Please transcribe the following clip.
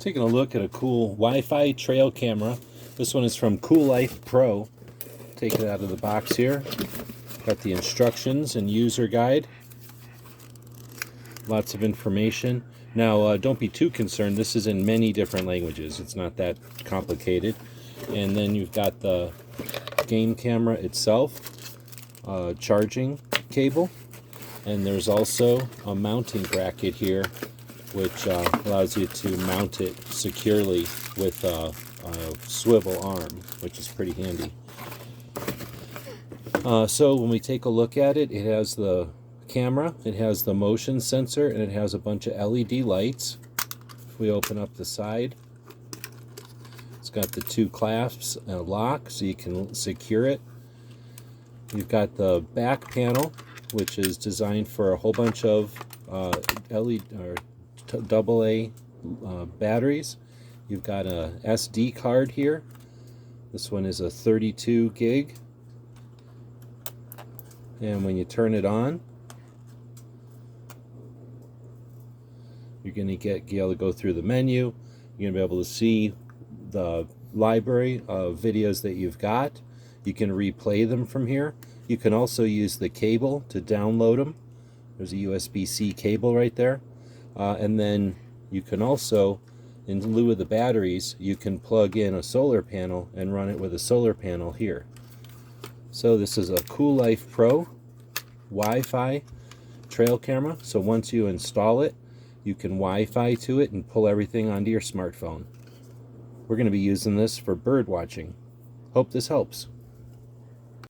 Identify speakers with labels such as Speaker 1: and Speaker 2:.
Speaker 1: Taking a look at a cool Wi-Fi trail camera. This one is from Cool Life Pro. Take it out of the box here. Got the instructions and user guide. Lots of information. Now, don't be too concerned. This is in many different languages. It's not that complicated. And then you've got the game camera itself, charging cable, and there's also a mounting bracket here which allows you to mount it securely with a swivel arm, which is pretty handy. So when we take a look at it, it has the camera, it has the motion sensor, and it has a bunch of LED lights. If we open up the side, it's got the two clasps and a lock so you can secure it. You've got the back panel, which is designed for a whole bunch of LED or AA batteries. You've got a SD card here. This one is a 32 gig. And when you turn it on, you're going to be able to go through the menu. You're going to be able to see the library of videos that you've got. You can replay them from here. You can also use the cable to download them. There's a USB-C cable right there. And then you can also, in lieu of the batteries, you can plug in a solar panel and run it with a solar panel here. So this is a Cool Life Pro Wi-Fi trail camera. So once you install it, you can Wi-Fi to it and pull everything onto your smartphone. We're going to be using this for bird watching. Hope this helps.